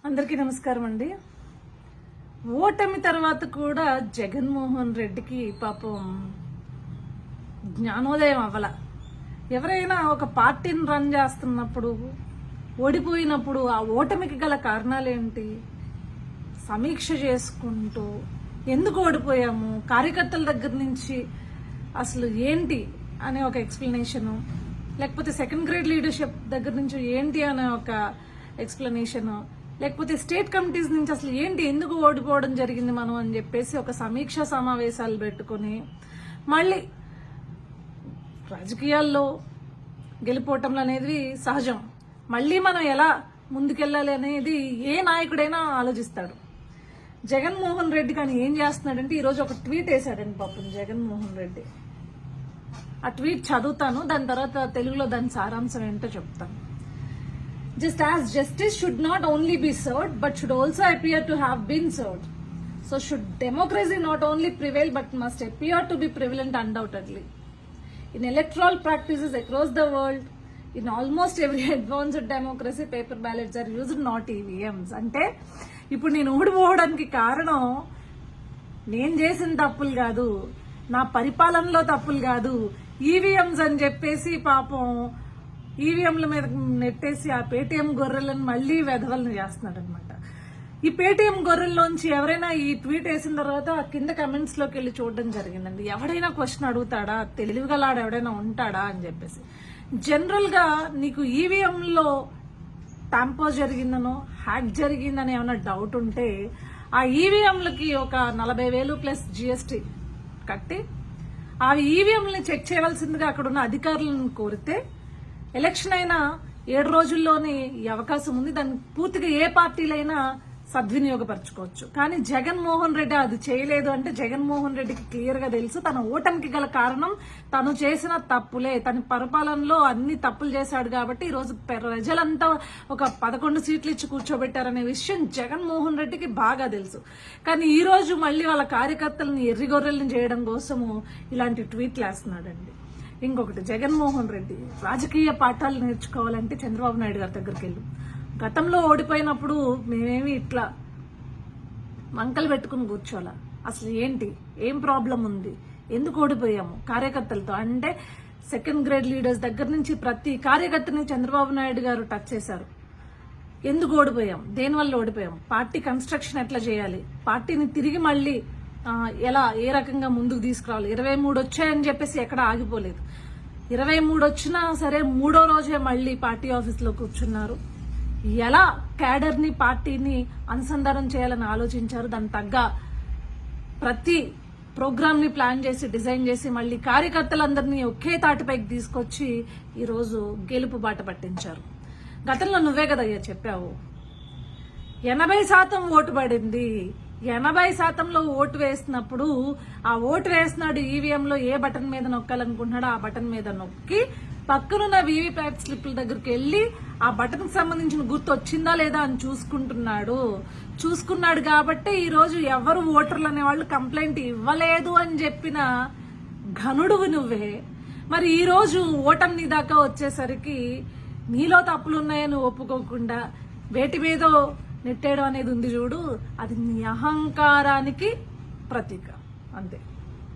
అందరికీ నమస్కారం అండి. ఓటమి తర్వాత కూడా జగన్మోహన్ రెడ్డికి పాపం జ్ఞానోదయం అవ్వాల. ఎవరైనా ఒక పార్టీని రన్ చేస్తున్నప్పుడు ఓడిపోయినప్పుడు ఆ ఓటమికి గల కారణాలేంటి సమీక్ష చేసుకుంటూ ఎందుకు ఓడిపోయాము, కార్యకర్తల దగ్గర నుంచి అసలు ఏంటి అనే ఒక ఎక్స్ప్లెనేషను, లేకపోతే సెకండ్ గ్రేడ్ లీడర్షిప్ దగ్గర నుంచి ఏంటి అనే ఒక ఎక్స్ప్లెనేషను, లేకపోతే స్టేట్ కమిటీస్ నుంచి అసలు ఏంటి, ఎందుకు ఓడిపోవడం జరిగింది మనం అని చెప్పేసి ఒక సమీక్షా సమావేశాలు పెట్టుకుని మళ్ళీ రాజకీయాల్లో గెలిపోవటంలో అనేది సహజం. మళ్ళీ మనం ఎలా ముందుకెళ్ళాలి అనేది ఏ నాయకుడైనా ఆలోచిస్తాడు. జగన్మోహన్ రెడ్డి కానీ ఏం చేస్తున్నాడంటే ఈరోజు ఒక ట్వీట్ వేశాడండి పాపం జగన్మోహన్ రెడ్డి. ఆ ట్వీట్ చదువుతాను, దాని తర్వాత తెలుగులో దాని సారాంశం ఏంటో చెప్తాను. Just as justice should not only be served but should also appear to have been served, so should democracy not only prevail but must appear to be prevalent undoubtedly. In electoral practices across the world, in almost every advanced democracy, paper ballots are used, not EVMs. అంటే ఇప్పుడు నేను ఓడిపోవడానికి కారణం నేను చేసిన తప్పులు కాదు, నా పరిపాలనలో తప్పులు కాదు, ఈవీఎంస్ అని చెప్పేసి పాపం ఈవీఎంల మీద నెట్టేసి ఆ పేటీఎం గొర్రెలను మళ్లీ వెధవలను చేస్తున్నాడు అనమాట. ఈ పేటీఎం గొర్రెల్లోంచి ఎవరైనా ఈ ట్వీట్ వేసిన తర్వాత కింద కమెంట్స్ లోకి వెళ్ళి చూడడం జరిగిందండి. ఎవడైనా క్వశ్చన్ అడుగుతాడా, తెలివిగలాడు ఎవడైనా ఉంటాడా అని చెప్పేసి. జనరల్ గా నీకు ఈవీఎంలో ట్యాంపర్ జరిగిందనో హ్యాక్ జరిగిందని ఏమైనా డౌట్ ఉంటే ఆ ఈవీఎంలకి ఒక 40,000 ప్లస్ జిఎస్టీ కట్టి ఆ ఈవీఎంలని చెక్ చేయవలసిందిగా అక్కడ ఉన్న అధికారులను కోరితే ఎలక్షన్ అయినా 7 రోజుల్లోనే ఈ అవకాశం ఉంది. దాన్ని పూర్తిగా ఏ పార్టీలైనా సద్వినియోగపరచుకోవచ్చు. కానీ జగన్మోహన్ రెడ్డి అది చేయలేదు. అంటే జగన్మోహన్ రెడ్డికి క్లియర్ గా తెలుసు తన ఓటమికి గల కారణం తను చేసిన తప్పులే. తన పరిపాలనలో అన్ని తప్పులు చేశాడు కాబట్టి ఈ రోజు ప్రజలంతా ఒక 11 సీట్లు ఇచ్చి కూర్చోబెట్టారనే విషయం జగన్మోహన్ రెడ్డికి బాగా తెలుసు. కానీ ఈ రోజు మళ్ళీ వాళ్ళ కార్యకర్తలను ఎర్రిగొర్రెలను చేయడం కోసము ఇలాంటి ట్వీట్లు వేస్తున్నాడండి. ఇంకొకటి, జగన్మోహన్ రెడ్డి రాజకీయ పాఠాలు నేర్చుకోవాలంటే చంద్రబాబు నాయుడు గారి దగ్గరికి వెళ్ళు. గతంలో ఓడిపోయినప్పుడు మేమేమి ఇట్లా వంకలు పెట్టుకుని కూర్చోాలా, అసలు ఏంటి, ఏం ప్రాబ్లం ఉంది, ఎందుకు ఓడిపోయాము కార్యకర్తలతో అంటే సెకండ్ గ్రేడ్ లీడర్స్ దగ్గర నుంచి ప్రతి కార్యకర్తని చంద్రబాబు నాయుడు గారు టచ్ చేశారు. ఎందుకు ఓడిపోయాం, దేనివల్ల ఓడిపోయాం, పార్టీ కన్స్ట్రక్షన్ ఎట్లా చేయాలి, పార్టీని తిరిగి మళ్ళీ ఎలా ఏ రకంగా ముందుకు తీసుకురావాలి. 23 వచ్చాయని చెప్పేసి ఎక్కడ ఆగిపోలేదు. 23 వచ్చినా సరే 3వ రోజే మళ్ళీ పార్టీ ఆఫీస్లో కూర్చున్నారు. ఎలా క్యాడర్ ని పార్టీని అనుసంధానం చేయాలని ఆలోచించారు. దాని తగ్గ ప్రతి ప్రోగ్రామ్ ని ప్లాన్ చేసి డిజైన్ చేసి మళ్ళీ కార్యకర్తలందరినీ ఒకే తాటిపైకి తీసుకొచ్చి ఈరోజు గెలుపు బాట పట్టించారు. గతంలో నువ్వే కదయ్యా చెప్పావు 80% ఓటు పడింది. 80%లో ఓటు వేసినప్పుడు ఆ ఓటు వేసినాడు ఈవీఎంలో ఏ బటన్ మీద నొక్కాలనుకుంటున్నాడో ఆ బటన్ మీద నొక్కి పక్కనున్న వీవీప్యాట్ స్లిప్ల దగ్గరికి వెళ్లి ఆ బటన్ కి సంబంధించిన గుర్తు వచ్చిందా లేదా అని చూసుకున్నాడు కాబట్టి ఈ రోజు ఎవరు ఓటర్లు అనేవాళ్ళు కంప్లైంట్ ఇవ్వలేదు అని చెప్పిన ఘనుడువు నువ్వే. మరి ఈ రోజు ఓటమి నీ దాకా వచ్చేసరికి నీలో తప్పులున్నాయని ఒప్పుకోకుండా వేటి మీదో నెట్టేయడం అనేది ఉంది చూడు, అది నీ అహంకారానికి ప్రతీక అంతే.